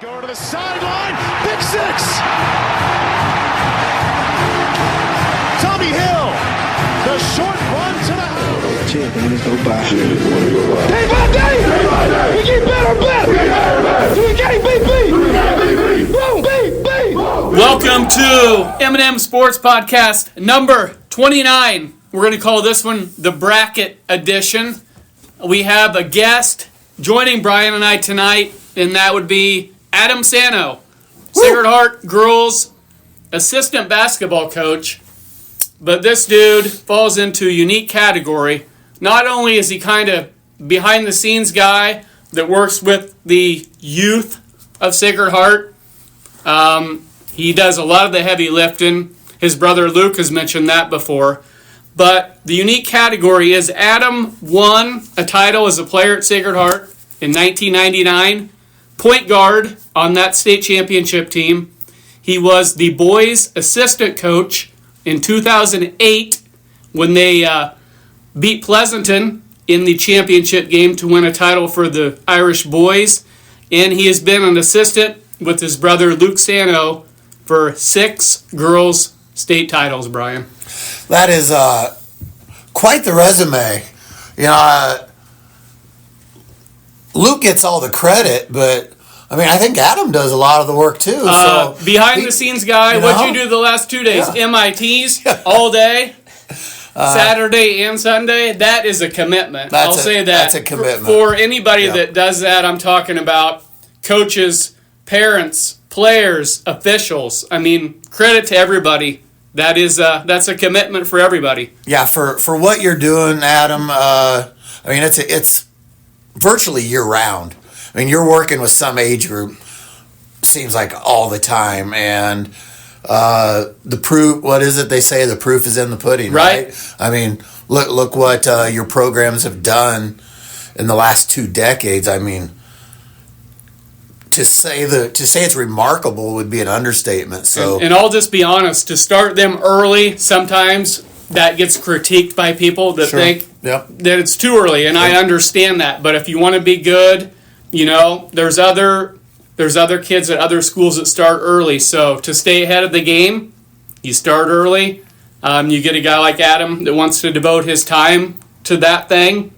Go to the sideline, pick six! Tommy Hill, the short run to the house. Shit, man, let's go by. Day by day, we get better and better. We can't beat B. Whoa, B. Welcome to M&M Sports Podcast number 29. We're going to call this one the Bracket Edition. We have a guest joining Brian and I tonight, and that would be Adam Santo, Sacred Heart girls assistant basketball coach. But this dude falls into a unique category. Not only is he kind of behind-the-scenes guy that works with the youth of Sacred Heart, he does a lot of the heavy lifting. His brother Luke has mentioned that before. But the unique category is Adam won a title as a player at Sacred Heart in 1999, point guard on that state championship team. He was the boys' assistant coach in 2008 when they beat Pleasanton in the championship game to win a title for the Irish boys. And he has been an assistant with his brother Luke Santo for 6 girls' state titles, Brian. That is quite the resume. You know, Luke gets all the credit, but I mean, I think Adam does a lot of the work too. So behind-the-scenes guy, what'd you do the last 2 days? Yeah. MITs all day, Saturday and Sunday. That is a commitment. I'll say that. That's a commitment. For anybody that does that, I'm talking about coaches, parents, players, officials. I mean, credit to everybody. That's a commitment for everybody. Yeah, for what you're doing, Adam. I mean, it's virtually year round. I mean, you're working with some age group, seems like all the time, and the proof. What is it they say? The proof is in the pudding, right? I mean, look what your programs have done in the last 2 decades. I mean, to say it's remarkable would be an understatement. So, and I'll just be honest. To start them early, sometimes that gets critiqued by people that think that it's too early, and I understand that. But if you want to be good, you know, there's other kids at other schools that start early. So to stay ahead of the game, you start early. You get a guy like Adam that wants to devote his time to that thing,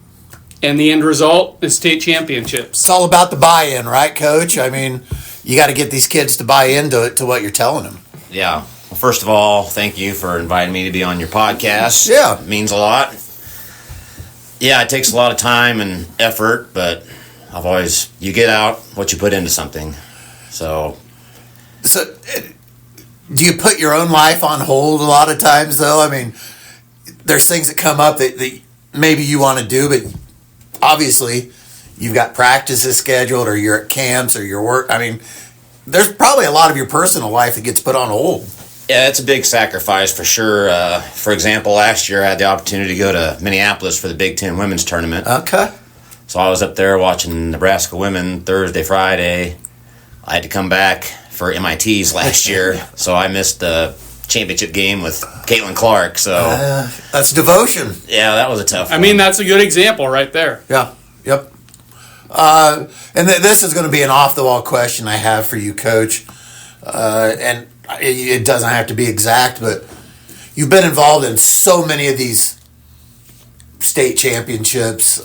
and the end result is state championships. It's all about the buy-in, right, Coach? I mean, you got to get these kids to buy into what you're telling them. Yeah. Well, first of all, thank you for inviting me to be on your podcast. Yeah. It means a lot. Yeah, it takes a lot of time and effort, but you get out what you put into something. So do you put your own life on hold a lot of times, though? I mean, there's things that come up that maybe you want to do, but obviously you've got practices scheduled, or you're at camps, or your work. I mean, there's probably a lot of your personal life that gets put on hold. Yeah, it's a big sacrifice for sure. For example, last year I had the opportunity to go to Minneapolis for the Big Ten women's tournament. Okay. So I was up there watching Nebraska women Thursday, Friday. I had to come back for MIT's last year, so I missed the championship game with Caitlin Clark. So that's devotion. Yeah, that was a tough one. I mean, that's a good example right there. Yeah. Yep. And this is going to be an off-the-wall question I have for you, Coach. And it doesn't have to be exact, but you've been involved in so many of these state championships,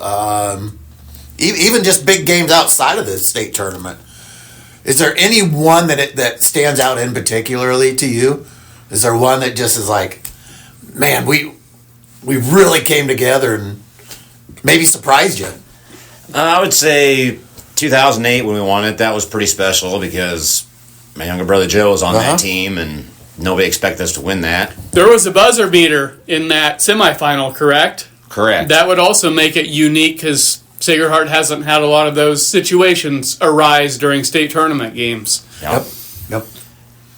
even just big games outside of the state tournament. Is there any one that stands out in particularly to you? Is there one that just is like, man, we really came together and maybe surprised you? I would say 2008 when we won it, that was pretty special because my younger brother Joe was on that team and nobody expected us to win that. There was a buzzer beater in that semifinal, correct? Correct. That would also make it unique because Sacred Heart hasn't had a lot of those situations arise during state tournament games. Yep.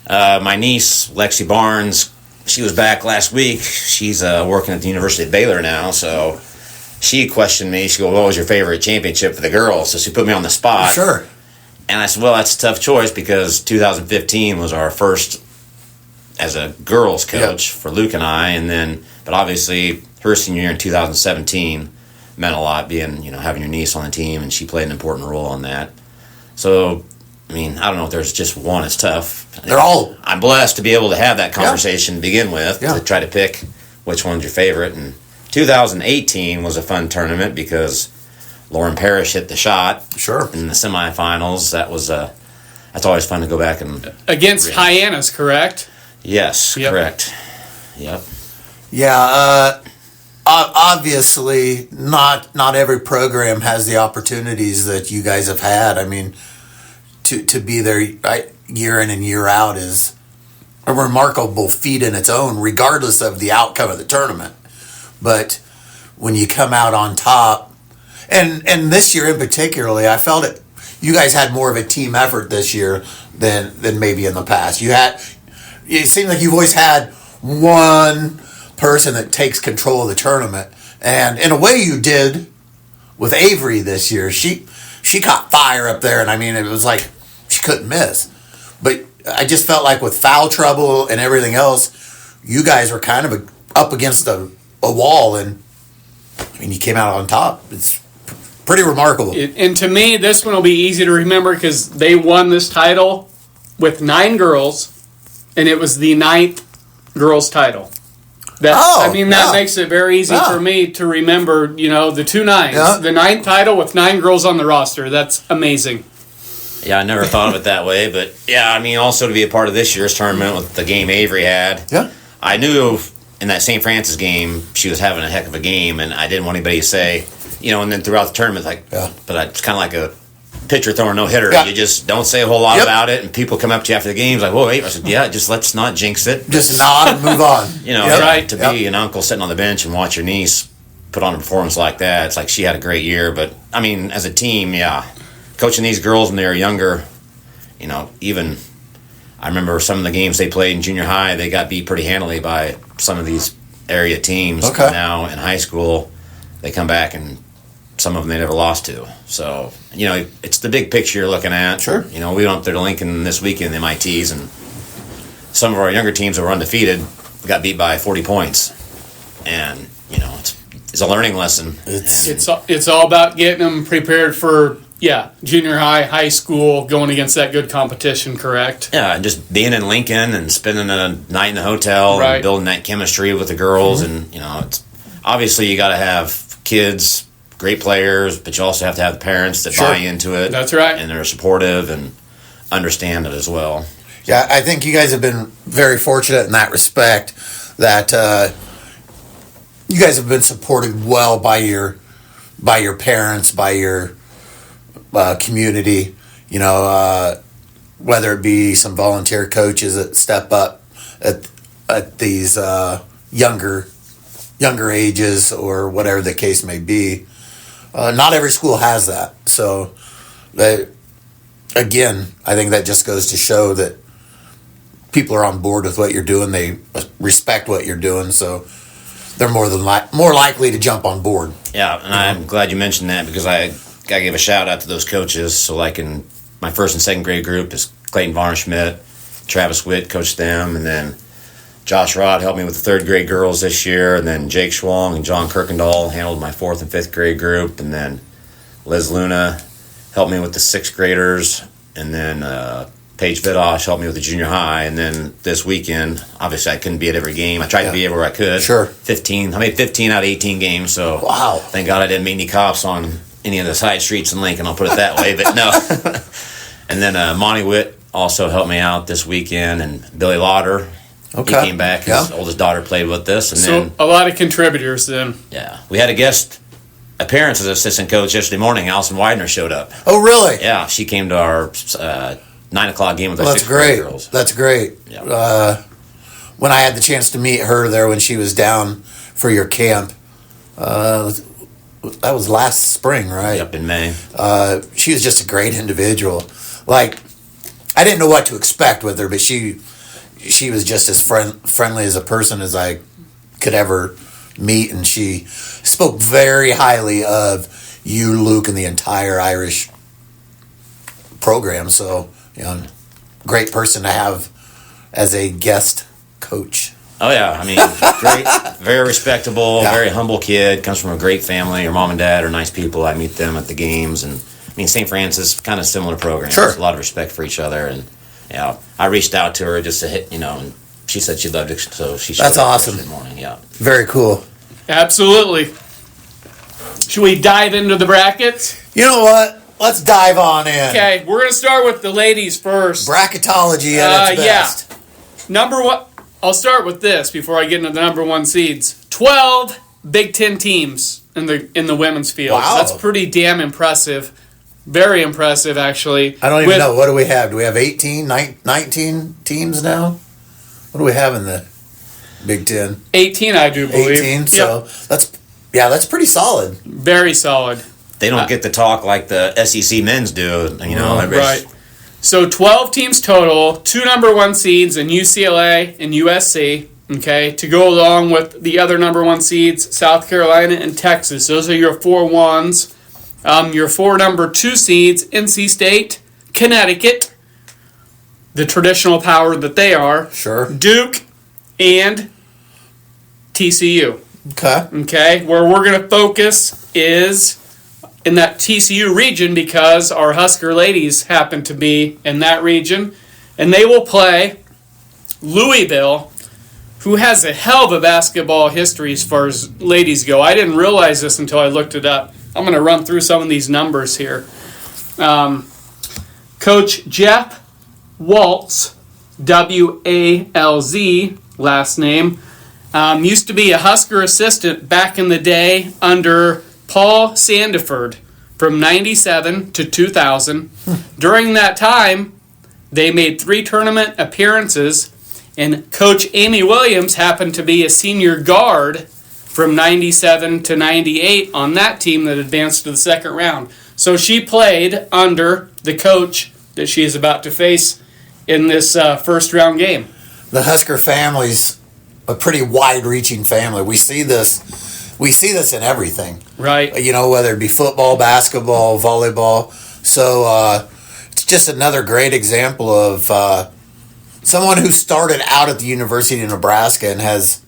My niece, Lexi Barnes, she was back last week. She's working at the University of Baylor now, so she questioned me. She goes, what was your favorite championship for the girls? So she put me on the spot. Sure. And I said, well, that's a tough choice because 2015 was our first as a girls coach for Luke and I, but obviously her senior year in 2017 meant a lot, being having your niece on the team, and she played an important role in that. So I mean, I don't know if there's just one. It's tough. I'm blessed to be able to have that conversation to begin with, to try to pick which one's your favorite. And 2018 was a fun tournament because Lauren Parrish hit the shot in the semifinals. That's always fun to go back and against Hyannis, correct? Yes, correct. Yep. Yeah. Obviously, not every program has the opportunities that you guys have had. I mean, to be there year in and year out is a remarkable feat in its own, regardless of the outcome of the tournament. But when you come out on top, and this year in particularly, I felt it. You guys had more of a team effort this year than maybe in the past. It seemed like you've always had one person that takes control of the tournament, and in a way you did with Avery this year. She caught fire up there, and I mean, it was like she couldn't miss. But I just felt like with foul trouble and everything else, you guys were kind of up against a wall, and I mean, you came out on top. It's pretty remarkable. And to me, this one will be easy to remember because they won this title with 9 girls, and it was the 9th girls' title. That makes it very easy for me to remember, the 2 9s. Yeah. The 9th title with 9 girls on the roster. That's amazing. Yeah, I never thought of it that way. But, I mean, also to be a part of this year's tournament with the game Avery had. Yeah. I knew in that St. Francis game she was having a heck of a game, and I didn't want anybody to say, and then throughout the tournament, but it's kind of like a pitcher throwing no-hitter. Yeah. You just don't say a whole lot about it, and people come up to you after the games like, whoa, wait. I said, just let's not jinx it. Just nod and move on. To be an uncle sitting on the bench and watch your niece put on a performance like that, it's like she had a great year. But, I mean, as a team, coaching these girls when they were younger, even I remember some of the games they played in junior high, they got beat pretty handily by some of these area teams. Okay. Now in high school, they come back and some of them they never lost to. So, it's the big picture you're looking at. Sure. We went up there to Lincoln this weekend, the MITs, and some of our younger teams that were undefeated got beat by 40 points. And, it's a learning lesson. It's all about getting them prepared for, junior high, high school, going against that good competition, correct? Yeah, and just being in Lincoln and spending a night in the hotel and building that chemistry with the girls. Mm-hmm. And, it's obviously you got to have kids, great players, but you also have to have the parents that buy into it. That's right. And they're supportive and understand it as well. Yeah, I think you guys have been very fortunate in that respect that you guys have been supported well by your parents, by your community, whether it be some volunteer coaches that step up at these younger ages or whatever the case may be. Not every school has that. So, again, I think that just goes to show that people are on board with what you're doing. They respect what you're doing, so they're more likely to jump on board. Yeah, and I'm glad you mentioned that because I got to give a shout out to those coaches. So, like in my first and second grade group is Clayton Varnschmidt, Travis Witt coached them, and then Josh Rod helped me with the third grade girls this year, and then Jake Schwong and John Kirkendall handled my fourth and fifth grade group, and then Liz Luna helped me with the sixth graders, and then Paige Vidosh helped me with the junior high, and then this weekend, obviously I couldn't be at every game. I tried to be everywhere I could. Sure. 15. I made 15 out of 18 games, so wow. Thank God I didn't meet any cops on any of the side streets in Lincoln, I'll put it that way, but no. And then Monty Witt also helped me out this weekend, and Billy Lauder. Okay. He came back. His oldest daughter played with us. And then a lot of contributors then. Yeah. We had a guest appearance as assistant coach yesterday morning. Allison Widener showed up. Oh, really? Yeah. She came to our 9 o'clock game with our sixth grade girls. That's great. Yeah. When I had the chance to meet her there when she was down for your camp, that was last spring, right? Yep, in May. She was just a great individual. Like, I didn't know what to expect with her, but she was just as friendly as a person as I could ever meet, and she spoke very highly of you, Luke, and the entire Irish program. So, great person to have as a guest coach. Oh, yeah. I mean, great, very respectable, very humble kid, comes from a great family. Her mom and dad are nice people. I meet them at the games, and I mean, St. Francis, kind of similar program. Sure. There's a lot of respect for each other. And, I reached out to her just to hit, and she said she loved it, so she showed That's up awesome. Thursday morning, yeah. Very cool. Absolutely. Should we dive into the brackets? You know what? Let's dive on in. Okay, we're going to start with the ladies first. Bracketology at its best. Number one, I'll start with this before I get into the number one seeds. 12 Big Ten teams in the women's field. Wow. That's pretty damn impressive. Very impressive, actually. I don't even know. What do we have? Do we have 18, 19 teams now? What do we have in the Big Ten? 18, I do believe. 18, Yep. so that's pretty solid. Very solid. They don't get to talk like the SEC men's do, Right. So 12 teams total, 2 number one seeds in UCLA and USC, okay, to go along with the other number one seeds, South Carolina and Texas. Those are your 4 ones. Your 4 number 2 seeds, NC State, Connecticut, the traditional power that they are. Sure. Duke, and TCU. Okay. Okay, where we're going to focus is in that TCU region because our Husker ladies happen to be in that region, and they will play Louisville, who has a hell of a basketball history as far as ladies go. I didn't realize this until I looked it up. I'm going to run through some of these numbers here. Coach Jeff Waltz, W-A-L-Z, last name, used to be a Husker assistant back in the day under Paul Sandiford from 97 to 2000. During that time, they made 3 tournament appearances, and Coach Amy Williams happened to be a senior guard from 97 to 98 on that team that advanced to the second round. So she played under the coach that she is about to face in this first round game. The Husker family's a pretty wide-reaching family. We see this in everything. Right. Whether it be football, basketball, volleyball. So it's just another great example of someone who started out at the University of Nebraska and has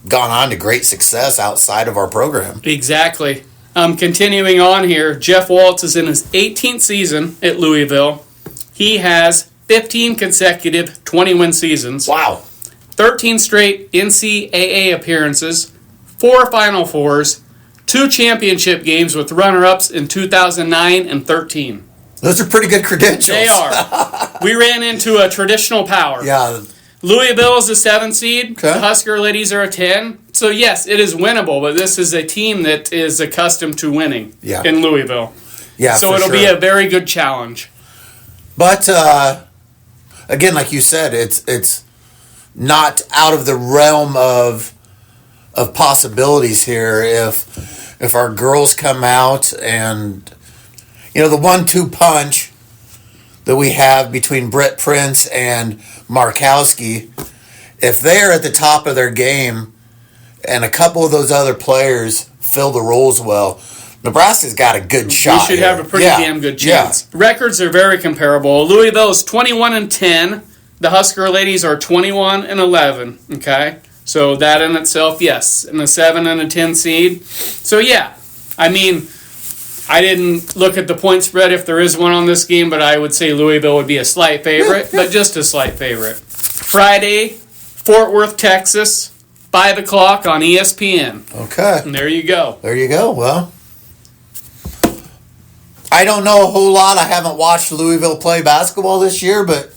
gone on to great success outside of our program. Exactly. Continuing on here, Jeff Waltz is in his 18th season at Louisville. He has 15 consecutive 20-win seasons. Wow. 13 straight NCAA appearances, 4 Final Fours, 2 championship games with runner-ups in 2009 and 13. Those are pretty good credentials. They are. We ran into a traditional power. Yeah. Louisville is a 7 seed. Okay. The Husker ladies are a 10. So, yes, it is winnable, but this is a team that is accustomed to winning in Louisville. Yeah, so it'll be a very good challenge. But, again, like you said, it's not out of the realm of possibilities here if our girls come out and, the 1-2 punch that we have between Brett Prince and Markowski, if they're at the top of their game and a couple of those other players fill the roles well, Nebraska's got a good shot. We should have a pretty damn good chance. Yeah. Records are very comparable. Louisville is 21-10. The Husker ladies are 21-11. Okay, so that in itself, yes, and a 7 and a 10 seed. So yeah, I mean, I didn't look at the point spread if there is one on this game, but I would say Louisville would be a slight favorite, but just a slight favorite. Friday, Fort Worth, Texas, 5 o'clock on ESPN. Okay. And there you go. There you go. Well, I don't know a whole lot. I haven't watched Louisville play basketball this year, but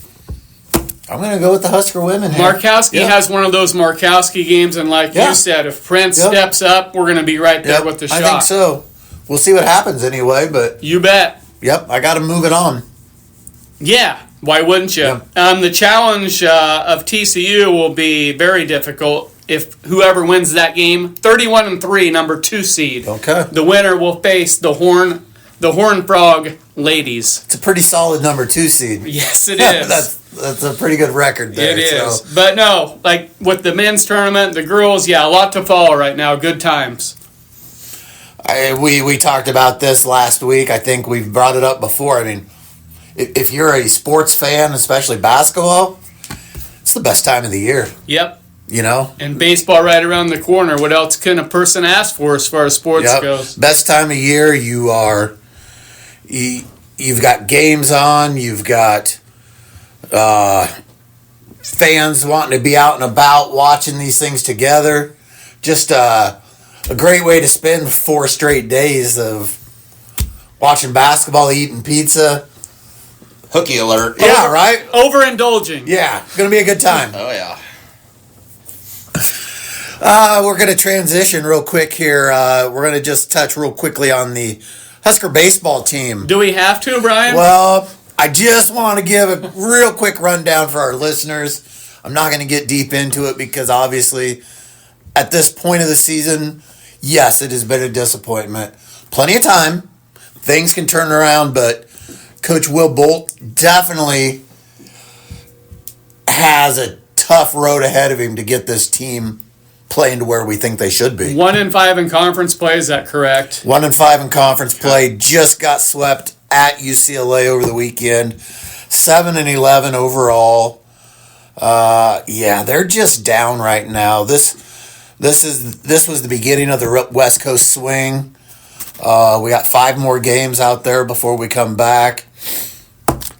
I'm going to go with the Husker women here. Markowski has one of those Markowski games, and like you said, if Prince steps up, we're going to be right there with the shot. I think so. We'll see what happens anyway, but... You bet. Yep, I got to move it on. Yeah, why wouldn't you? Yep. The challenge of TCU will be very difficult if whoever wins that game, 31-3, number 2 seed. Okay. The winner will face the Horned Frog ladies. It's a pretty solid number 2 seed. Yes, it is. That's a pretty good record there. It is. So. But no, like with the men's tournament, the girls, a lot to follow right now. Good times. We talked about this last week. I think we've brought it up before. I mean, if you're a sports fan, especially basketball, it's the best time of the year. Yep. And baseball right around the corner. What else can a person ask for as far as sports goes? Best time of year. You are You've got games on. You've got fans wanting to be out and about watching these things together. Just a great way to spend 4 straight days of watching basketball, eating pizza. Hooky alert. Yeah, right? Overindulging. Yeah, going to be a good time. Oh, yeah. We're going to transition real quick here. We're going to just touch real quickly on the Husker baseball team. Do we have to, Brian? Well, I just want to give a real quick rundown for our listeners. I'm not going to get deep into it because obviously at this point of the season, yes, it has been a disappointment. Plenty of time. Things can turn around, but Coach Will Bolt definitely has a tough road ahead of him to get this team playing to where we think they should be. 1-5 in conference play, is that correct? 1-5 in conference play. Just got swept at UCLA over the weekend. 7-11 overall. Yeah, they're just down right now. This was the beginning of the West Coast swing. We got 5 more games out there before we come back.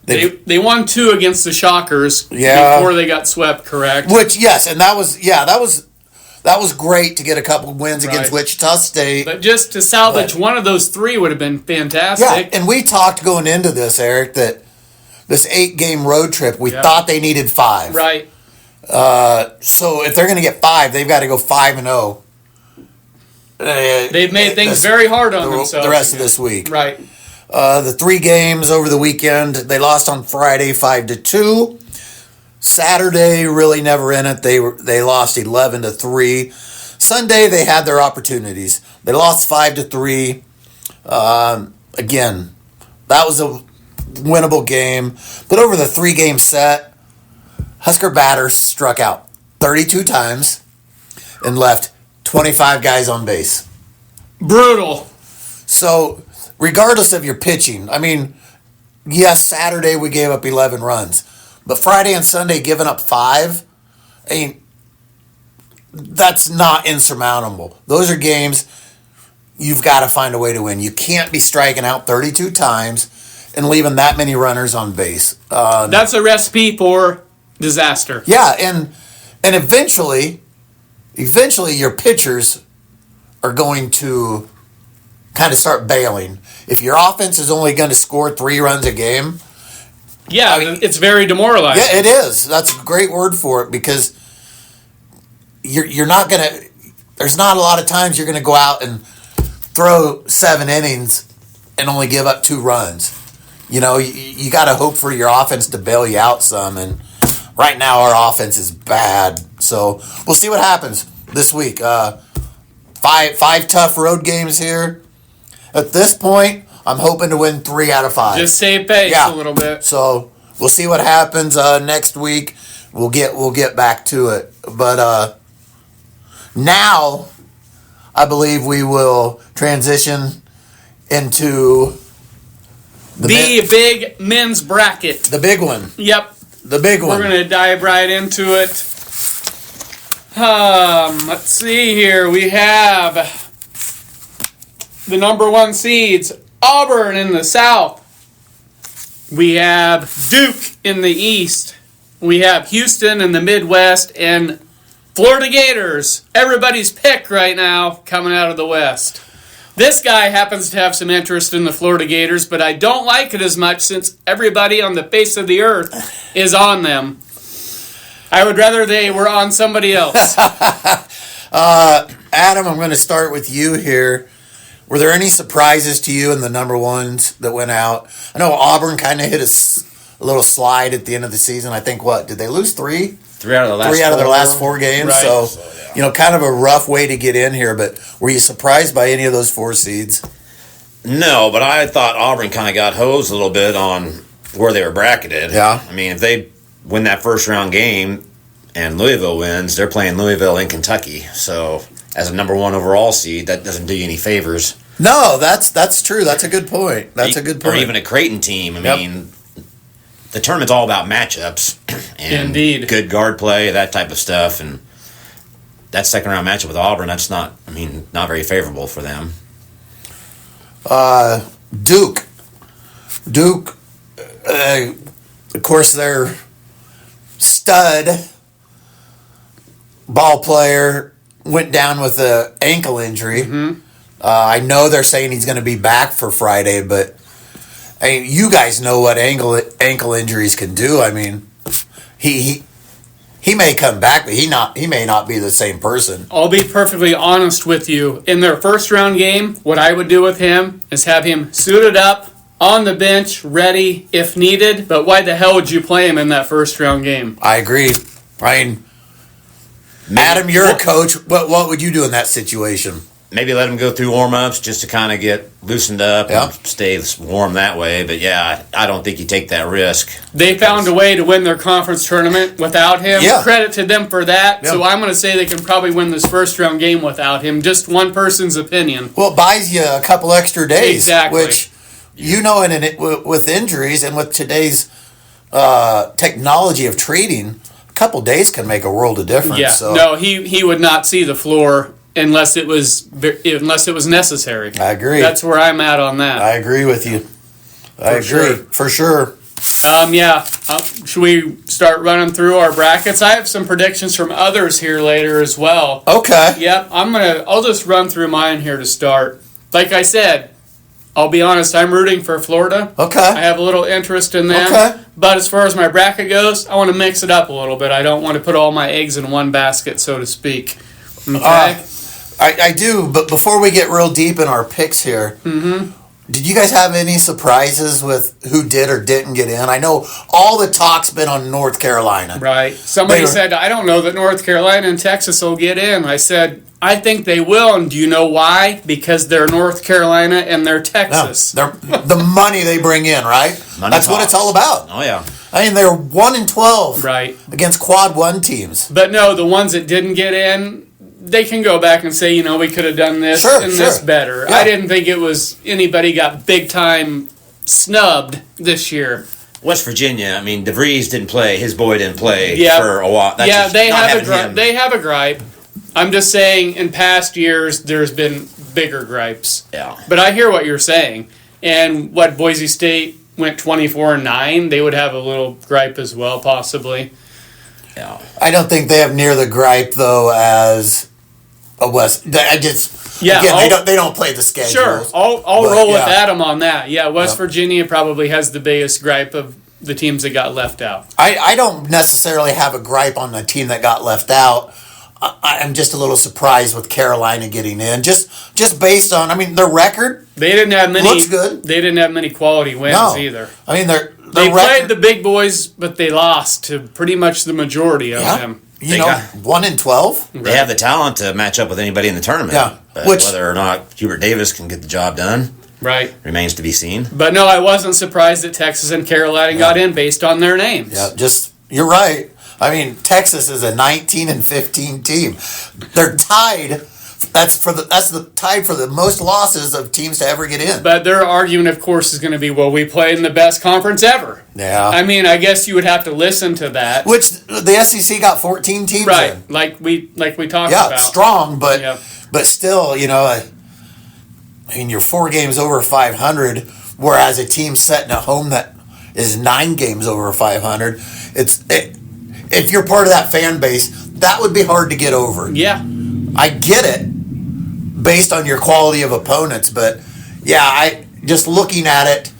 They won 2 against the Shockers before they got swept, correct? Which, yes, and that was great to get a couple wins against Wichita State. But just to salvage one of those 3 would have been fantastic. Yeah, and we talked going into this, Eric, that this 8-game road trip, we thought they needed 5. Right. So if they're going to get 5, they've got to go 5-0. They've made things very hard on themselves. The rest of this week. Right. The 3 games over the weekend, they lost on Friday 5-2. Saturday, really never in it. They lost 11-3. Sunday, they had their opportunities. They lost 5-3. Again, that was a winnable game. But over the 3-game set, Husker batters struck out 32 times and left 25 guys on base. Brutal. So, regardless of your pitching, I mean, yes, Saturday we gave up 11 runs. But Friday and Sunday giving up 5, I mean, that's not insurmountable. Those are games you've got to find a way to win. You can't be striking out 32 times and leaving that many runners on base. That's a recipe for disaster. Yeah, and eventually your pitchers are going to kind of start bailing. If your offense is only going to score 3 runs a game, yeah, I mean, it's very demoralizing. Yeah, it is. That's a great word for it because you're not going to. There's not a lot of times you're going to go out and throw 7 innings and only give up 2 runs. You know, you got to hope for your offense to bail you out some. And right now our offense is bad. So we'll see what happens this week. 5 tough road games here. At this point, I'm hoping to win 3 out of 5. Just save pace a little bit. So we'll see what happens next week. We'll get back to it. But now I believe we will transition into the big men's bracket. The big one. Yep. The big one. We're going to dive right into it. Let's see here. We have the number 1 seeds, Auburn in the South. We have Duke in the East. We have Houston in the Midwest and Florida Gators. Everybody's pick right now coming out of the West. This guy happens to have some interest in the Florida Gators, but I don't like it as much since everybody on the face of the earth is on them. I would rather they were on somebody else. Adam, I'm going to start with you here. Were there any surprises to you in the number 1s that went out? I know Auburn kind of hit a little slide at the end of the season. I think, did they lose 3? 3 out of the last 3 out of their last 4 games. Right. So kind of a rough way to get in here. But were you surprised by any of those 4 seeds? No, but I thought Auburn kind of got hosed a little bit on where they were bracketed. Yeah. I mean, if they win that first round game and Louisville wins, they're playing Louisville in Kentucky. So as a number 1 overall seed, that doesn't do you any favors. No, that's true. That's a good point. Or even a Creighton team. I mean, the tournament's all about matchups and Indeed. Good guard play, that type of stuff. And that second round matchup with Auburn, that's not very favorable for them. Duke. Duke, of course, their stud ball player went down with an ankle injury. I know they're saying he's going to be back for Friday, but I mean, you guys know what ankle injuries can do. I mean, he may come back, but he may not be the same person. I'll be perfectly honest with you. In their first round game, what I would do with him is have him suited up, on the bench, ready if needed. But why the hell would you play him in that first round game? I agree. I mean, Adam, you're a coach. What would you do in that situation? Maybe let him go through warm-ups just to kind of get loosened up and stay warm that way. But, yeah, I don't think you take that risk. They found a way to win their conference tournament without him. Yeah. Credit to them for that. Yeah. So I'm going to say they can probably win this first-round game without him. Just one person's opinion. Well, it buys you a couple extra days. Exactly. Which, with injuries and with today's technology of treating, a couple days can make a world of difference. Yeah. So. No, he would not see the floor unless it was necessary. I agree. That's where I'm at on that. I agree with you. I agree. Sure. For sure. Should we start running through our brackets? I have some predictions from others here later as well. Okay. Yep, I'll just run through mine here to start. Like I said, I'll be honest, I'm rooting for Florida. Okay. I have a little interest in them. Okay. But as far as my bracket goes, I want to mix it up a little bit. I don't want to put all my eggs in one basket, so to speak. Okay. I do, but before we get real deep in our picks here, did you guys have any surprises with who did or didn't get in? I know all the talk's been on North Carolina. Right. Somebody said, I don't know that North Carolina and Texas will get in. I said, I think they will, and do you know why? Because they're North Carolina and they're Texas. No, they're the money they bring in, right? That's what it's all about. Oh, yeah. I mean, they're 1-12 Right. against quad 1 teams. But no, the ones that didn't get in, they can go back and say, we could have done this this better. Yeah. I didn't think it was anybody got big time snubbed this year. West Virginia, I mean, DeVries didn't play. His boy didn't play for a while. They have a gripe. I'm just saying, in past years, there's been bigger gripes. Yeah. But I hear what you're saying. And what Boise State went 24-9, they would have a little gripe as well, possibly. Yeah. I don't think they have near the gripe though as a West. They don't play the schedule. Sure, I'll roll with Adam on that. Yeah, West Virginia probably has the biggest gripe of the teams that got left out. I don't necessarily have a gripe on the team that got left out. I'm just a little surprised with Carolina getting in, just based on their record. They didn't have many. Looks good. They didn't have many quality wins either. I mean, they played the big boys, but they lost to pretty much the majority of them. 1-12. They have the talent to match up with anybody in the tournament. Yeah, but whether or not Hubert Davis can get the job done, remains to be seen. But no, I wasn't surprised that Texas and Carolina got in based on their names. Yeah, you're right. I mean, Texas is a 19-15 team. They're tied. That's tied for the most losses of teams to ever get in. But their argument, of course, is going to be, well, we play in the best conference ever. Yeah. I mean, I guess you would have to listen to that. Which the SEC got 14 teams in. Like we talked about. Yeah, strong, but still, I mean, you're 4 games over 500, whereas a team setting at home that is 9 games over 500, if you're part of that fan base, that would be hard to get over. Yeah. I get it based on your quality of opponents, but I just looking at it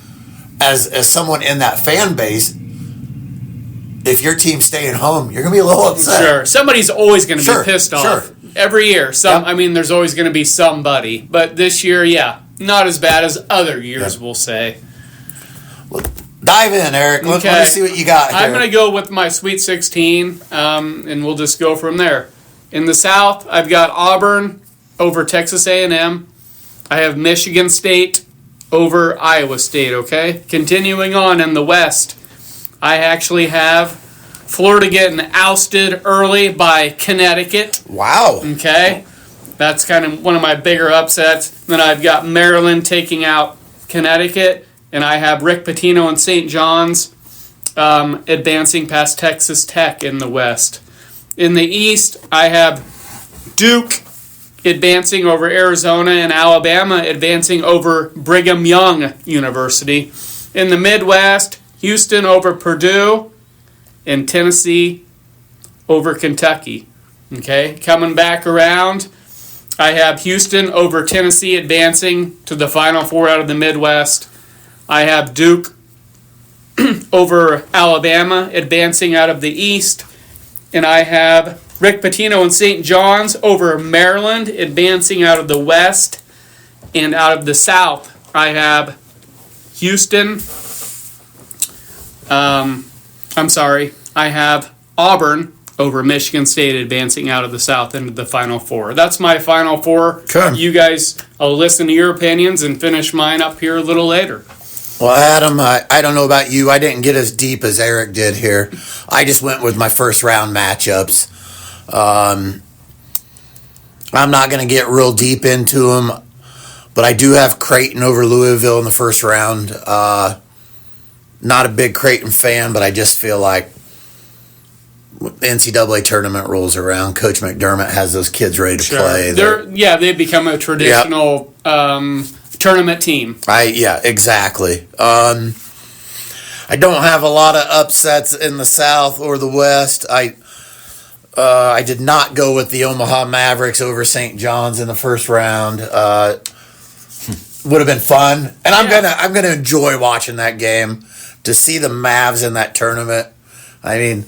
as someone in that fan base, if your team's staying home, you're going to be a little upset. Sure. Somebody's always going to be pissed off. Every year. There's always going to be somebody. But this year, not as bad as other years, we'll say. Well, dive in, Eric. Let me see what you got here. I'm going to go with my Sweet 16, and we'll just go from there. In the South, I've got Auburn over Texas A&M. I have Michigan State over Iowa State, okay? Continuing on in the West, I actually have Florida getting ousted early by Connecticut. Wow. Okay? That's kind of one of my bigger upsets. Then I've got Maryland taking out Connecticut, and I have Rick Pitino and St. John's advancing past Texas Tech in the West. In the East, I have Duke advancing over Arizona and Alabama advancing over Brigham Young University. In the Midwest, Houston over Purdue and Tennessee over Kentucky. Okay, coming back around, I have Houston over Tennessee advancing to the Final Four out of the Midwest. I have Duke over Alabama advancing out of the East. And I have Rick Pitino and St. John's over Maryland advancing out of the West. And out of the South, I have Houston. I have Auburn over Michigan State advancing out of the South into the Final Four. That's my Final Four. Okay. You guys, I'll listen to your opinions and finish mine up here a little later. Well, Adam, I don't know about you. I didn't get as deep as Eric did here. I just went with my first round matchups. I'm not going to get real deep into them, but I do have Creighton over Louisville in the first round. Not a big Creighton fan, but I just feel like the NCAA tournament rolls around. Coach McDermott has those kids ready to play. They've become a traditional tournament team. Exactly. I don't have a lot of upsets in the South or the West. I did not go with the Omaha Mavericks over St. John's in the first round. Would have been fun, and I'm gonna enjoy watching that game to see the Mavs in that tournament. I mean,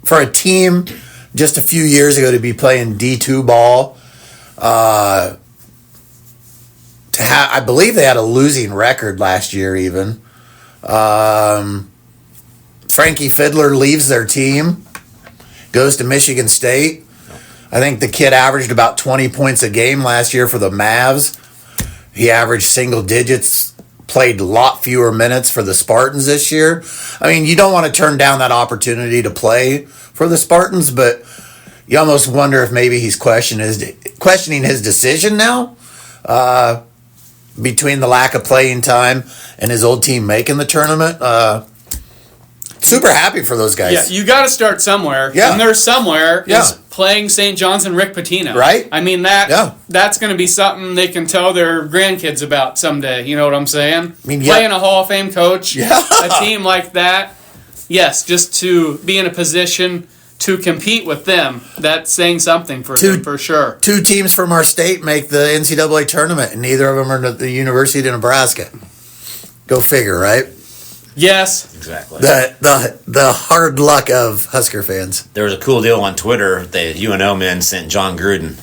for a team just a few years ago to be playing D2 ball, I believe they had a losing record last year even. Frankie Fiddler leaves their team, goes to Michigan State. I think the kid averaged about 20 points a game last year for the Mavs. He averaged single digits, played a lot fewer minutes for the Spartans this year. I mean, you don't want to turn down that opportunity to play for the Spartans, but you almost wonder if maybe he's questioning his decision now between the lack of playing time and his old team making the tournament. Super happy for those guys. Yeah, you got to start somewhere. Yeah. And there's somewhere is playing St. John's and Rick Pitino. Right. I mean, that's going to be something they can tell their grandkids about someday. You know what I'm saying? I mean, playing a Hall of Fame coach, Yeah. a team like that. Yes, just to be in a position to compete with them. That's saying something for them, for sure. 2 teams from our state make the NCAA tournament, and neither of them are at the University of Nebraska. Go figure, right? Yes. Exactly. The hard luck of Husker fans. There was a cool deal on Twitter. The UNO men sent John Gruden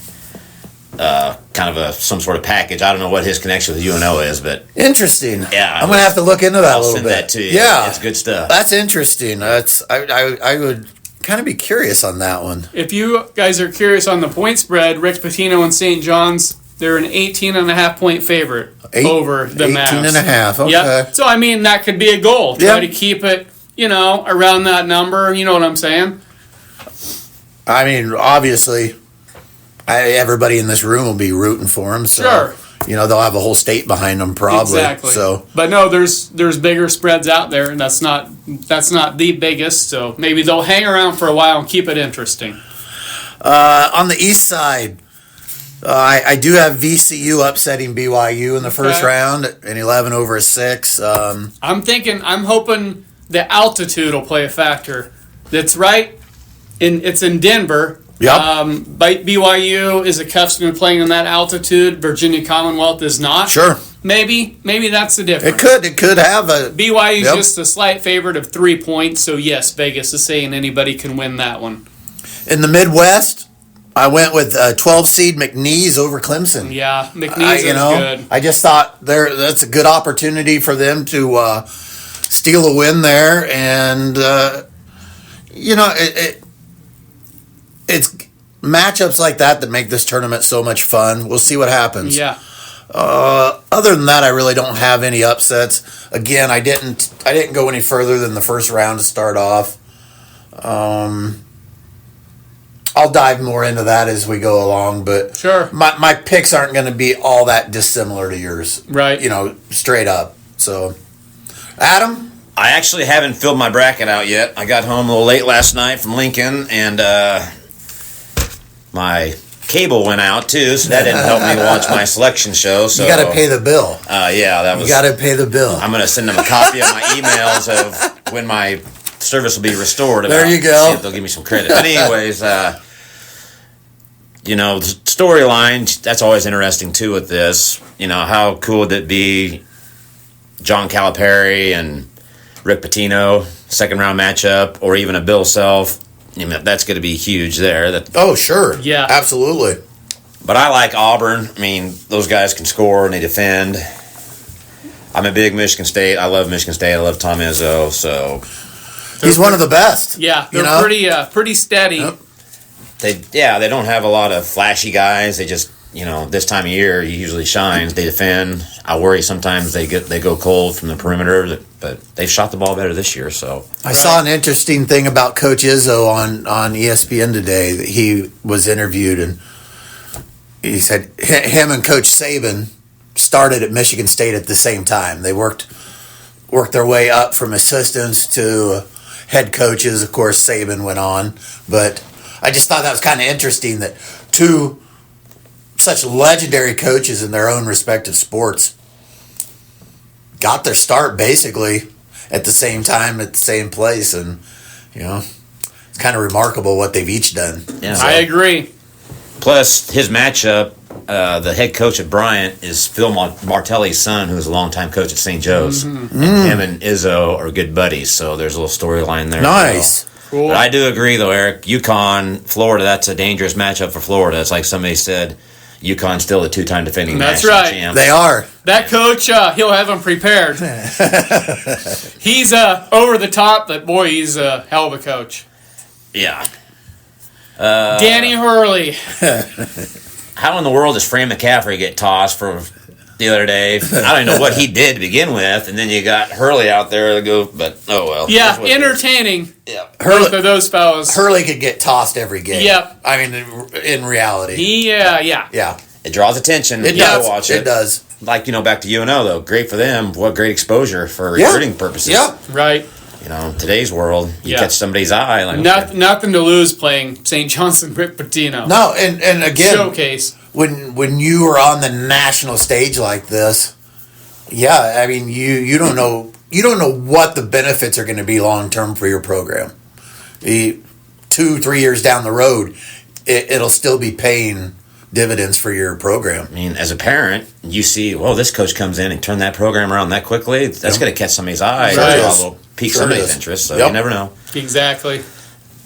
kind of some sort of package. I don't know what his connection with UNO is, but interesting. Yeah, I'm gonna have to look into that a little bit. I'll send that to you. Yeah, it's good stuff. That's interesting. I would kind of be curious on that one. If you guys are curious on the point spread, Rick Pitino and St. John's, they're an 18.5 point favorite over the Mavs. 18.5, okay. Yep. So, I mean, that could be a goal. Try to keep it, around that number. You know what I'm saying? I mean, obviously, everybody in this room will be rooting for them. So, sure. They'll have a whole state behind them probably. Exactly. So, but no, there's bigger spreads out there, and that's not the biggest. So maybe they'll hang around for a while and keep it interesting. On the east side, I do have VCU upsetting BYU in the first round, an 11 over a 6. I'm hoping the altitude will play a factor. That's right. It's in Denver. Yep. BYU is accustomed to playing in that altitude. Virginia Commonwealth is not. Sure. Maybe that's the difference. It could have a BYU's just a slight favorite of 3 points. So yes, Vegas is saying anybody can win that one. In the Midwest, I went with 12 seed McNeese over Clemson. Yeah, McNeese is good. I just thought that's a good opportunity for them to steal a win there, and it's matchups like that make this tournament so much fun. We'll see what happens. Yeah. Other than that, I really don't have any upsets. Again, I didn't go any further than the first round to start off. I'll dive more into that as we go along, but sure. My picks aren't going to be all that dissimilar to yours. Right. Straight up. So, Adam? I actually haven't filled my bracket out yet. I got home a little late last night from Lincoln, and my cable went out too, so that didn't help me watch my selection show. So You got to pay the bill. Yeah, that was. You got to pay the bill. I'm gonna send them a copy of my emails of when my service will be restored. There you go. See if they'll give me some credit. But anyways, the storyline, that's always interesting too with this. How cool would it be, John Calipari and Rick Pitino, second round matchup, or even a Bill Self? That's going to be huge there. Oh, sure. Yeah. Absolutely. But I like Auburn. Those guys can score and they defend. I'm a big Michigan State. I love Michigan State. I love Tom Izzo. So He's one of the best. Yeah, they're pretty steady. Yep. they don't have a lot of flashy guys. They just, this time of year he usually shines. They defend. I worry sometimes they go cold from the perimeter, but they've shot the ball better this year. So I saw an interesting thing about Coach Izzo on ESPN today. That he was interviewed, and he said him and Coach Saban started at Michigan State at the same time. They worked their way up from assistants to head coaches. Of course, Saban went on, but I just thought that was kind of interesting that two such legendary coaches in their own respective sports got their start basically at the same time at the same place, and it's kind of remarkable what they've each done. Yeah. I agree. Plus his matchup, the head coach at Bryant is Phil Martelli's son, who's a longtime coach at St. Joe's. Mm-hmm. And him and Izzo are good buddies, so there's a little storyline there. Nice. Cool. But I do agree, though, Eric. UConn, Florida, that's a dangerous matchup for Florida. It's like somebody said, UConn's still a two-time defending That's national right. champ. They are. That coach, he'll have them prepared. He's over the top, but boy, he's a hell of a coach. Yeah. Danny Hurley. How in the world does Fran McCaffrey get tossed for the other day? I don't even know what he did to begin with, and then you got Hurley out there to go, but oh well. Yeah, entertaining. Yeah. Both of those fellas. Hurley could get tossed every game. Yep. I mean, in reality. Yeah. Yeah. It draws attention. It You gotta does. watch It does. Like, back to UNO, though. Great for them. What great exposure for recruiting purposes. Yeah. Right. Today's world, you Yeah. catch somebody's eye. Like, Nothing to lose playing St. John's and Rick Pitino. No, and again, Showcase. when you are on the national stage like this, yeah, I mean you don't know what the benefits are going to be long term for your program. 2-3 years down the road, it'll still be paying dividends for your program. As a parent, you see, this coach comes in and turn that program around that quickly. That's going to catch somebody's eye. Right. It'll pique somebody's interest. So you never know. Exactly.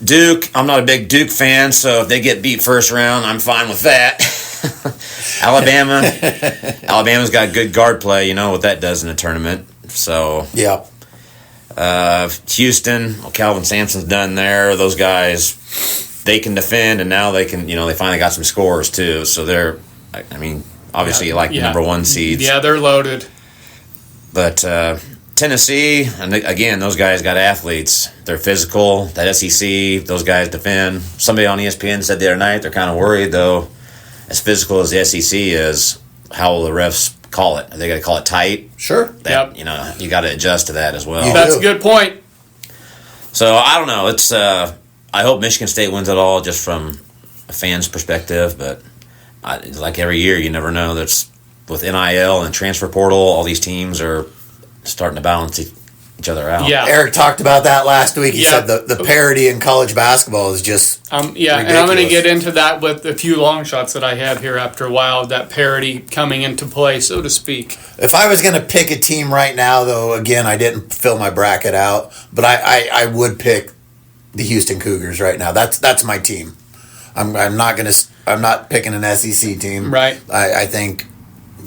Duke, I'm not a big Duke fan, so if they get beat first round, I'm fine with that. Alabama's got good guard play. You know what that does in a tournament. So Yeah. Houston, Calvin Sampson's done there. Those guys, they can defend, and now they can. They finally got some scores too. So they're, obviously, the number one seeds. Yeah, they're loaded. But Tennessee, and again, those guys got athletes. They're physical. That SEC, those guys defend. Somebody on ESPN said the other night they're kind of worried, though, as physical as the SEC is, how will the refs call it? Are they going to call it tight? Sure. That, you got to adjust to that as well. That's a good point. So, I don't know. It's I hope Michigan State wins it all just from a fan's perspective, but like every year, you never know. That's with NIL and transfer portal, all these teams are starting to balance each other out. Yeah. Eric talked about that last week. He Yeah. said the parity in college basketball is just And I'm going to ridiculous. get into that with a few long shots that I have here after a while, that parity coming into play, so to speak. If I was going to pick a team right now, though, again, I didn't fill my bracket out, but I would pick the Houston Cougars right now. That's my team. I'm not picking an SEC team. Right. I think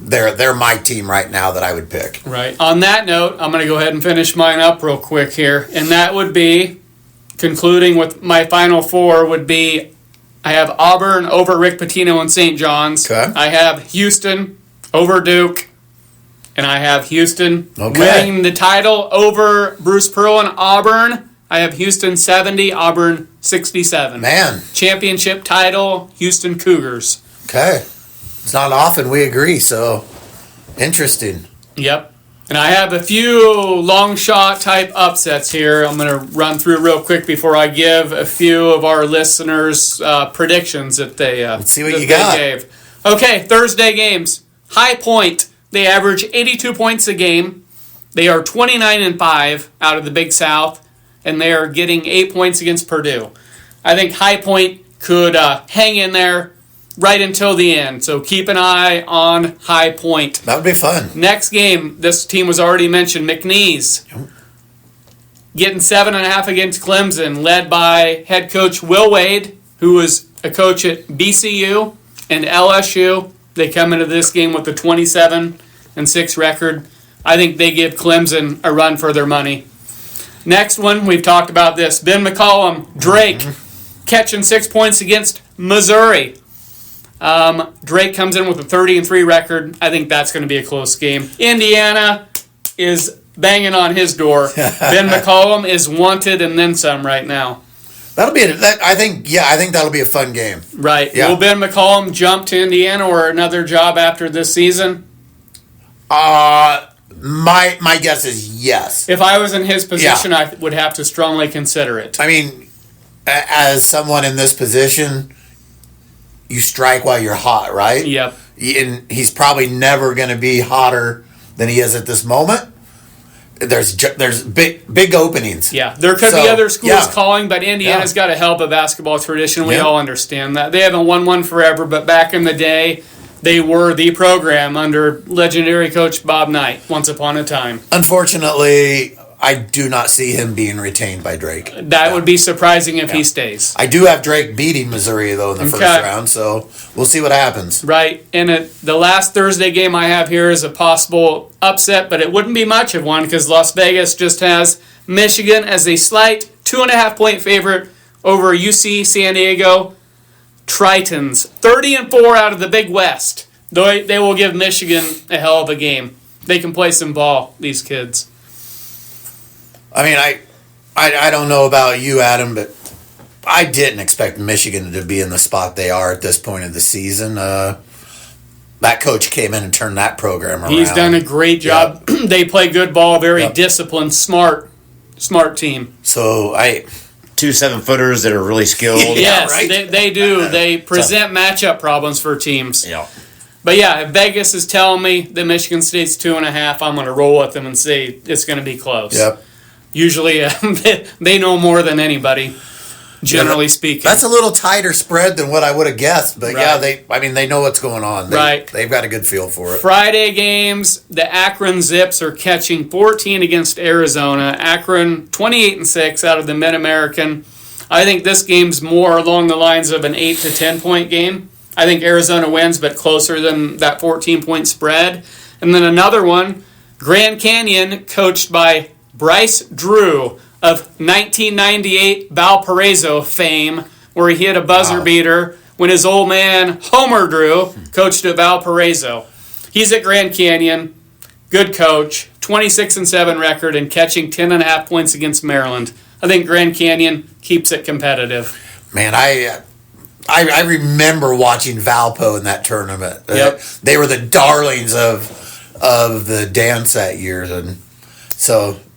they're my team right now that I would pick. Right. On that note, I'm going to go ahead and finish mine up real quick here. And that would be, concluding with my final four, would be I have Auburn over Rick Pitino and St. John's. Okay. I have Houston over Duke. And I have Houston Okay. winning the title over Bruce Pearl and Auburn. I have Houston 70, Auburn 67. Man, Championship title, Houston Cougars. okay. It's not often we agree, so interesting. Yep. And I have a few long shot type upsets here. I'm going to run through real quick before I give a few of our listeners predictions that they Let's see what you got. gave. Okay, Thursday games. High Point. They average 82 points a game. They are 29-5 out of the Big South, and they are getting 8 points against Purdue. I think High Point could hang in there right until the end. So keep an eye on High Point. That would be fun. Next game, this team was already mentioned, McNeese. Getting 7.5 against Clemson, led by head coach Will Wade, who was a coach at BCU and LSU. They come into this game with a 27-6 record. I think they give Clemson a run for their money. Next one, we've talked about this. Ben McCollum, Drake, catching 6 points against Missouri. Drake comes in with a 30-3 record. I think that's going to be a close game. Indiana is banging on his door. Ben McCollum is wanted and then some right now. That'll be. I think that'll be a fun game. Right. Yeah. Will Ben McCollum jump to Indiana or another job after this season? My guess is yes. If I was in his position, I would have to strongly consider it. I mean, as someone in this position, you strike while you're hot, right? Yep. And he's probably never going to be hotter than he is at this moment. There's big openings. Yeah, there could be other schools calling, but Indiana's got a hell of a basketball tradition. We all understand that. They haven't won one forever, but back in the day, they were the program under legendary coach Bob Knight, once upon a time. Unfortunately, I do not see him being retained by Drake. That would be surprising if he stays. I do have Drake beating Missouri, though, in the first round, so we'll see what happens. Right. And the last Thursday game I have here is a possible upset, but it wouldn't be much of one because Las Vegas just has Michigan as a slight 2.5-point favorite over UC San Diego Tritons. 30-4 out of the Big West. They will give Michigan a hell of a game. They can play some ball, these kids. I mean, I don't know about you, Adam, but I didn't expect Michigan to be in the spot they are at this point of the season. That coach came in and turned that program around. He's done a great job. Yep. They play good ball, very disciplined, smart team. So 2 7-footers that are really skilled. Yes, right? they do. They present matchup problems for teams. Yeah. But yeah, if Vegas is telling me that Michigan State's 2.5, I'm going to roll with them and say it's going to be close. Yep. Usually, they know more than anybody, generally speaking. That's a little tighter spread than what I would have guessed, but Right. they know what's going on. They've got a good feel for it. Friday games, the Akron Zips are catching 14 against Arizona. Akron 28-6 out of the Mid-American. I think this game's more along the lines of an 8 to 10 point game. I think Arizona wins, but closer than that 14-point spread. And then another one, Grand Canyon, coached by Bryce Drew of 1998 Valparaiso fame, where he hit a buzzer beater when his old man Homer Drew coached at Valparaiso. He's at Grand Canyon, good coach, 26-7 record, and catching 10.5 points against Maryland. I think Grand Canyon keeps it competitive. Man, I remember watching Valpo in that tournament. Yep. They were the darlings of the dance that year,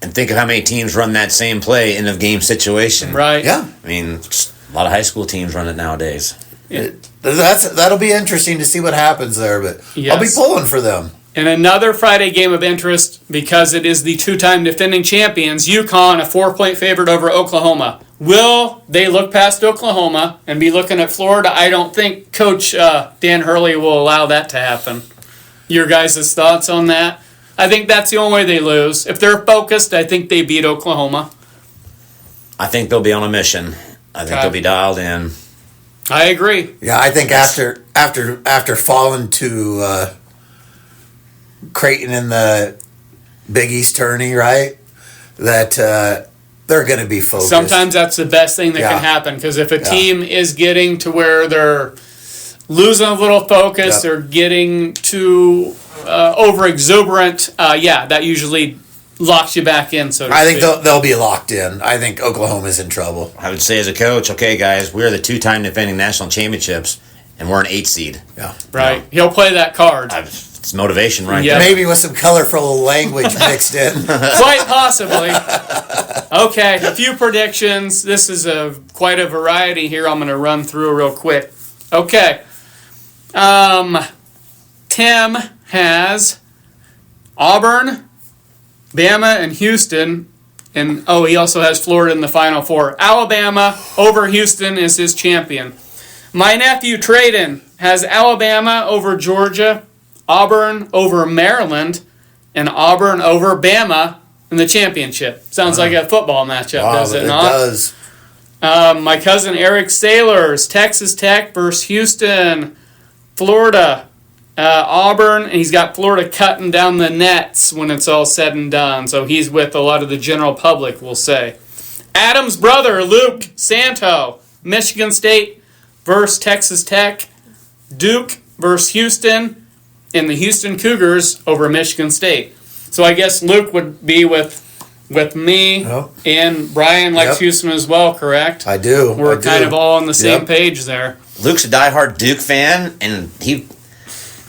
And think of how many teams run that same play in a game situation. Right. Yeah. I mean, a lot of high school teams run it nowadays. That'll be interesting to see what happens there, but Yes. I'll be pulling for them. And another Friday game of interest, because it is the two-time defending champions, UConn, a 4-point favorite over Oklahoma. Will they look past Oklahoma and be looking at Florida? I don't think Coach Dan Hurley will allow that to happen. Your guys' thoughts on that? I think that's the only way they lose. If they're focused, I think they beat Oklahoma. I think they'll be on a mission. I think they'll be dialed in. I agree. Yeah, I think after falling to Creighton in the Big East tourney, right? That they're going to be focused. Sometimes that's the best thing that can happen, because if a team is getting to where they're losing a little focus or getting too over-exuberant, that usually locks you back in, so to I speak. think they'll be locked in. I think Oklahoma's in trouble. I would say as a coach, okay, guys, we're the 2-time defending national championships, and we're an 8 seed. Yeah. Right. He'll play that card. It's motivation right Yeah. there. Maybe with some colorful language mixed in. Quite possibly. Okay, a few predictions. This is quite a variety here. I'm going to run through real quick. Okay. Tim has Auburn, Bama, and Houston. And he also has Florida in the Final Four. Alabama over Houston is his champion. My nephew Trayden has Alabama over Georgia, Auburn over Maryland, and Auburn over Bama in the championship. Sounds like a football matchup, does it not? It does. My cousin Eric Saylor's Texas Tech versus Houston, Florida, Auburn, and he's got Florida cutting down the nets when it's all said and done. So he's with a lot of the general public, we'll say. Adam's brother, Luke Santo, Michigan State versus Texas Tech, Duke versus Houston, and the Houston Cougars over Michigan State. So I guess Luke would be with me, and Brian likes Houston as well, correct? I do. We're kind of all on the same page there. Luke's a diehard Duke fan, and he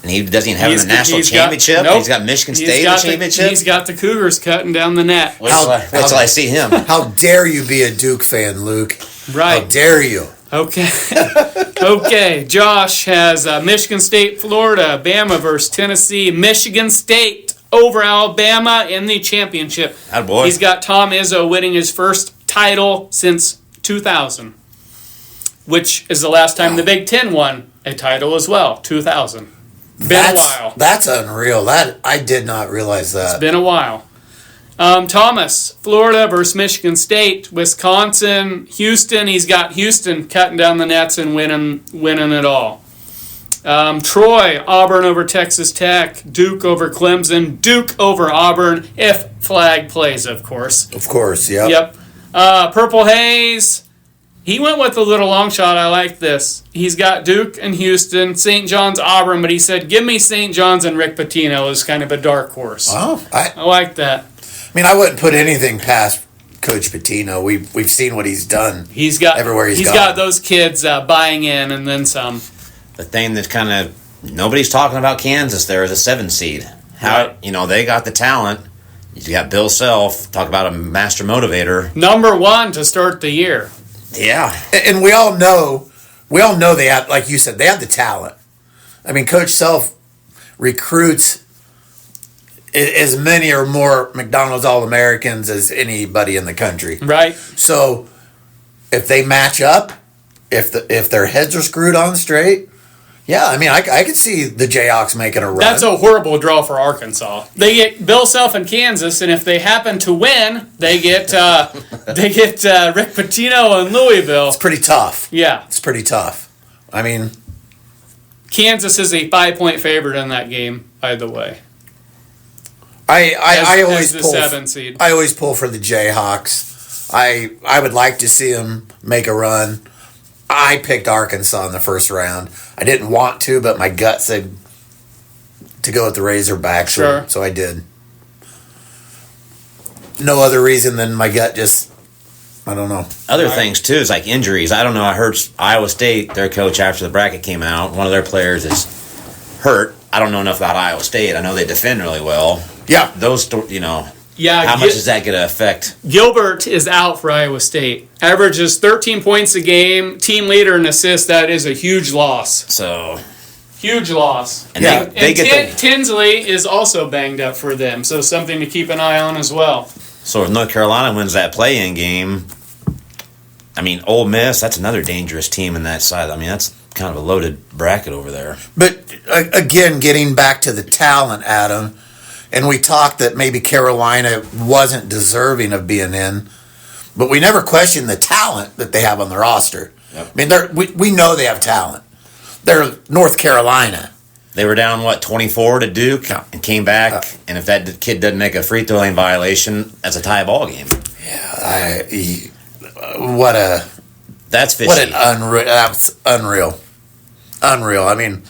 doesn't even have a national championship. Nope. He's got Michigan State in the championship. He's got the Cougars cutting down the net. Wait till I see him. How dare you be a Duke fan, Luke? Right. How dare you? Okay. Okay. Josh has Michigan State, Florida, Bama versus Tennessee, Michigan State over Alabama in the championship. Attaboy. He's got Tom Izzo winning his first title since 2000, which is the last time the Big Ten won a title as well, 2000. A while. That's unreal. I did not realize that. It's been a while. Thomas, Florida versus Michigan State, Wisconsin, Houston. He's got Houston cutting down the nets and winning it all. Troy, Auburn over Texas Tech, Duke over Clemson, Duke over Auburn, if flag plays, of course. Of course, yep. Yep. Purple Haze, he went with a little long shot. I like this. He's got Duke and Houston, St. John's, Auburn, but he said, give me St. John's and Rick Pitino as kind of a dark horse. Oh, I like that. I mean, I wouldn't put anything past Coach Pitino. We've seen what he's done. He's got everywhere he's gone. Got those kids buying in and then some. The thing that kind of nobody's talking about Kansas there is a 7 seed. How they got the talent. You got Bill Self, talk about a master motivator. Number 1 to start the year. Yeah. And we all know they have, like you said, they have the talent. I mean, Coach Self recruits as many or more McDonald's All-Americans as anybody in the country. Right. So if they match up, if their heads are screwed on straight, yeah, I mean, I could see the Jayhawks making a run. That's a horrible draw for Arkansas. They get Bill Self in Kansas, and if they happen to win, they get Rick Pitino in Louisville. It's pretty tough. Yeah. It's pretty tough. I mean, Kansas is a 5-point favorite in that game, by the way. I always the pull 7 seed. I always pull for the Jayhawks. I would like to see them make a run. I picked Arkansas in the first round. I didn't want to, but my gut said to go with the Razorbacks, Sure. so I did. No other reason than my gut just, I don't know. Other things, too, is like injuries. I don't know. I heard Iowa State, their coach, after the bracket came out, one of their players is hurt. I don't know enough about Iowa State. I know they defend really well. Yeah. Those, Yeah, how much is that going to affect? Gilbert is out for Iowa State. Averages 13 points a game, team leader in assists. That is a huge loss. So Huge loss. And they get Tinsley is also banged up for them, so something to keep an eye on as well. So if North Carolina wins that play-in game, I mean, Ole Miss, that's another dangerous team in that side. I mean, that's kind of a loaded bracket over there. But again, getting back to the talent, Adam, and we talked that maybe Carolina wasn't deserving of being in, but we never questioned the talent that they have on the roster. Yep. I mean, we know they have talent. They're North Carolina. They were down, 24 to Duke, and came back, and if that kid doesn't make a free throw line violation, that's a tie ball game. Yeah, that's fishy. What an unreal. That's unreal. Unreal. I mean,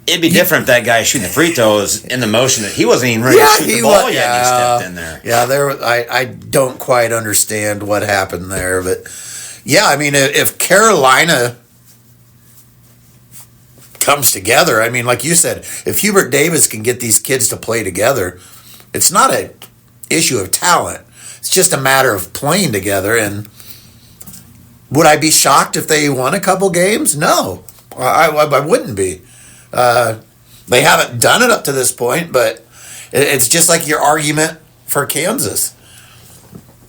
it'd be different if that guy shooting the free throws in the motion that he wasn't even ready to shoot the ball yet. And he stepped in there. Yeah, I don't quite understand what happened there, but yeah, I mean, if Carolina comes together. I mean, like you said, if Hubert Davis can get these kids to play together, it's not an issue of talent. It's just a matter of playing together. And would I be shocked if they won a couple games? No, I wouldn't be. They haven't done it up to this point, but it's just like your argument for Kansas.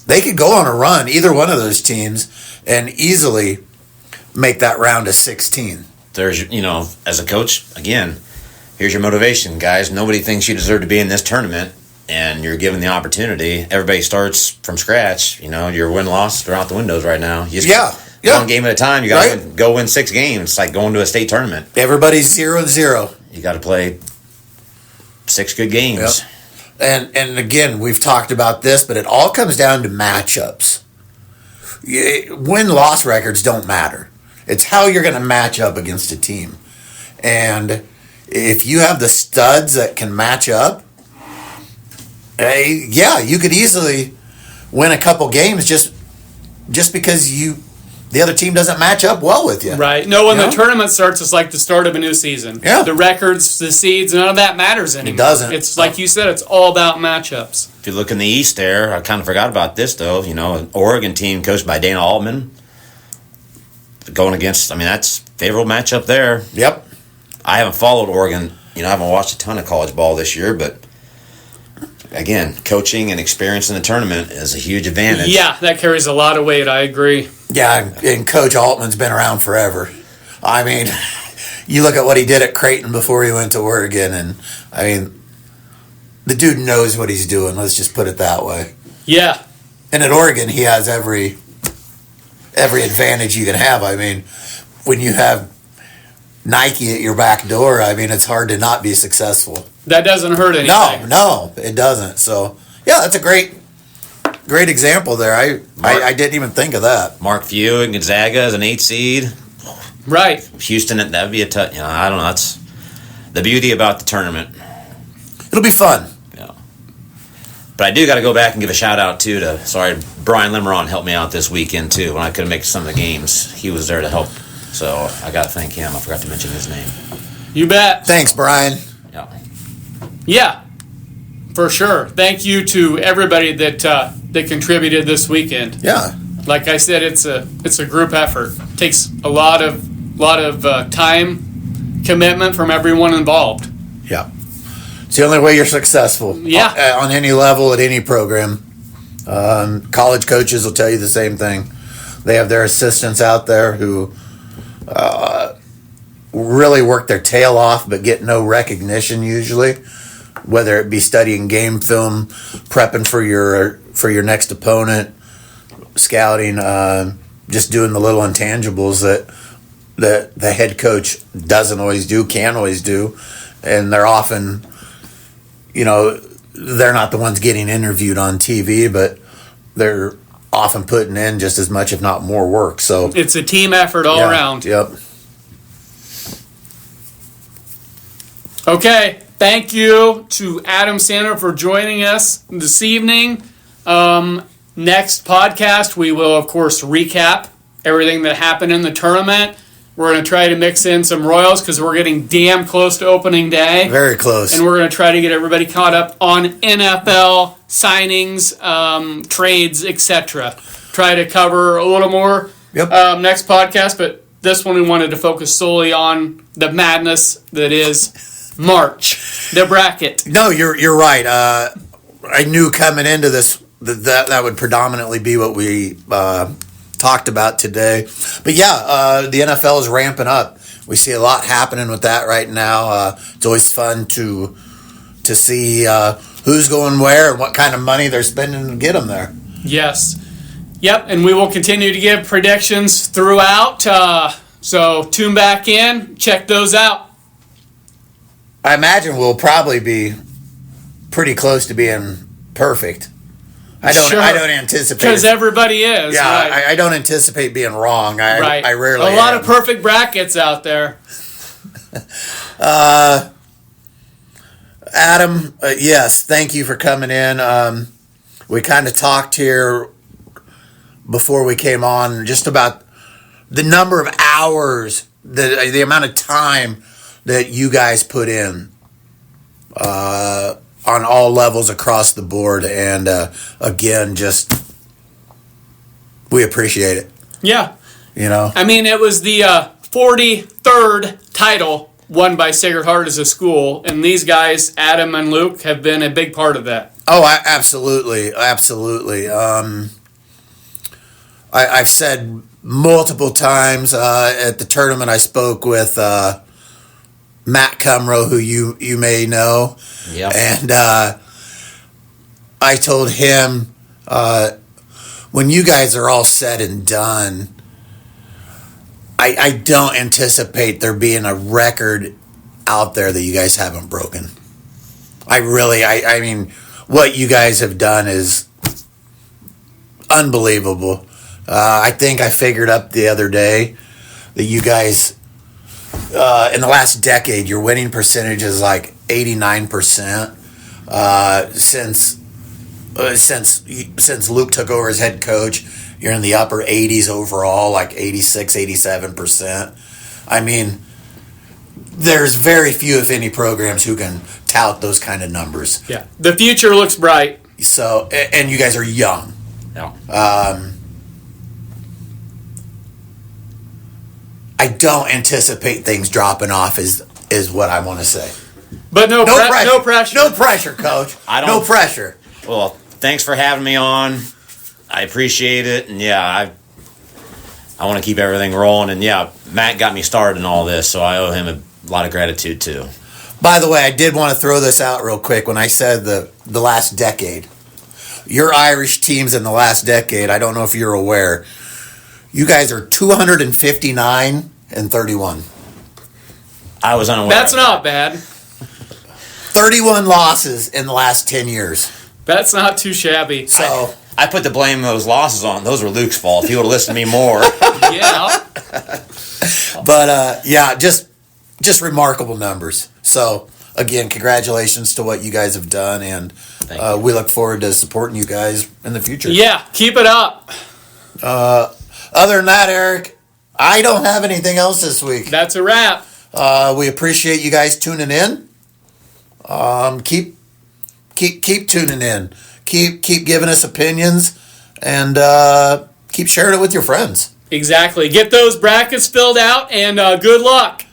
They could go on a run, either one of those teams, and easily make that round of 16. There's, as a coach, again, here's your motivation, guys. Nobody thinks you deserve to be in this tournament, and you're given the opportunity. Everybody starts from scratch. Your win-loss, they're out the windows right now. You just one game at a time. You got to go win 6 games. It's like going to a state tournament. Everybody's 0-0. You got to play 6 good games. Yep. And again, we've talked about this, but it all comes down to matchups. Win-loss records don't matter. It's how you're going to match up against a team. And if you have the studs that can match up, you could easily win a couple games just because the other team doesn't match up well with you. Right. No, when the tournament starts, it's like the start of a new season. Yeah. The records, the seeds, none of that matters anymore. It doesn't. It's like you said, it's all about matchups. If you look in the East there, I kind of forgot about this, though. An Oregon team coached by Dana Altman going against, that's a favorable matchup there. Yep. I haven't followed Oregon. I haven't watched a ton of college ball this year, but again, coaching and experience in the tournament is a huge advantage. Yeah, that carries a lot of weight. I agree. Yeah, and Coach Altman's been around forever. You look at what he did at Creighton before he went to Oregon, and the dude knows what he's doing. Let's just put it that way. Yeah. And at Oregon, he has every advantage you can have. When you have Nike at your back door, it's hard to not be successful. That doesn't hurt anything. No, it doesn't. So, yeah, that's a great example there. I didn't even think of that. Mark Few and Gonzaga as an 8 seed. Right. Houston, that would be a tough. I don't know. That's the beauty about the tournament. It'll be fun. Yeah. But I do got to go back and give a shout out too to Brian Limeron helped me out this weekend too when I couldn't make some of the games. He was there to help, so I got to thank him. I forgot to mention his name. You bet. Thanks, Brian. Yeah, for sure. Thank you to everybody that contributed this weekend. Yeah. Like I said, it's a group effort. It takes a lot of time, commitment from everyone involved. Yeah. It's the only way you're successful. Yeah. On any level, at any program. College coaches will tell you the same thing. They have their assistants out there who really work their tail off but get no recognition usually, whether it be studying game film, prepping for your next opponent, scouting, just doing the little intangibles that the head coach doesn't always do, can't always do, and they're often, they're not the ones getting interviewed on TV, but they're often putting in just as much, if not more, work. So it's a team effort all around. Yep. Okay, thank you to Adam Santo for joining us this evening. Next podcast, we will, of course, recap everything that happened in the tournament. We're going to try to mix in some Royals because we're getting damn close to opening day. Very close. And we're going to try to get everybody caught up on NFL signings, trades, etc. Try to cover a little more next podcast, but this one we wanted to focus solely on the madness that is March, the bracket. No, you're right. I knew coming into this that would predominantly be what we talked about today. But the NFL is ramping up. We see a lot happening with that right now. It's always fun to see who's going where and what kind of money they're spending to get them there. Yes. Yep, and we will continue to give predictions throughout. So tune back in, check those out. I imagine we'll probably be pretty close to being perfect. I don't anticipate, because everybody is. Yeah, right. I don't anticipate being wrong. I rarely. A lot of perfect brackets out there. Adam, yes, thank you for coming in. We kind of talked here before we came on just about the number of hours, the amount of time that you guys put in on all levels across the board. And again, just we appreciate it. Yeah. You know, I mean, it was the 43rd title won by Sacred Heart as a school, and these guys, Adam and Luke, have been a big part of that. Oh, absolutely. I've said multiple times at the tournament I spoke with Matt Cumrow, who you may know. Yep. And I told him, when you guys are all said and done, I don't anticipate there being a record out there that you guys haven't broken. I mean, what you guys have done is unbelievable. I think I figured up the other day that you guys, in the last decade, your winning percentage is like 89%. Since Luke took over as head coach, you're in the upper 80s overall, like 86, 87%. I mean, there's very few, if any, programs who can tout those kind of numbers. Yeah. The future looks bright. So, and you guys are young. Yeah. I don't anticipate things dropping off is what I want to say. But no pressure. No pressure. No pressure, Coach. No pressure. Well, thanks for having me on. I appreciate it, and I want to keep everything rolling. And Matt got me started in all this, so I owe him a lot of gratitude too. By the way, I did want to throw this out real quick. When I said the last decade, your Irish teams in the last decade, I don't know if you're aware, you guys are 259 and 31. I was unaware. That's not bad. 31 losses in the last 10 years. That's not too shabby. So I put the blame of those losses on. Those were Luke's fault. He would have listened to me more. Yeah. But just remarkable numbers. So again, congratulations to what you guys have done, and we look forward to supporting you guys in the future. Yeah, keep it up. Other than that, Eric, I don't have anything else this week. That's a wrap. We appreciate you guys tuning in. Keep tuning in. Keep giving us opinions, and keep sharing it with your friends. Exactly. Get those brackets filled out, and good luck.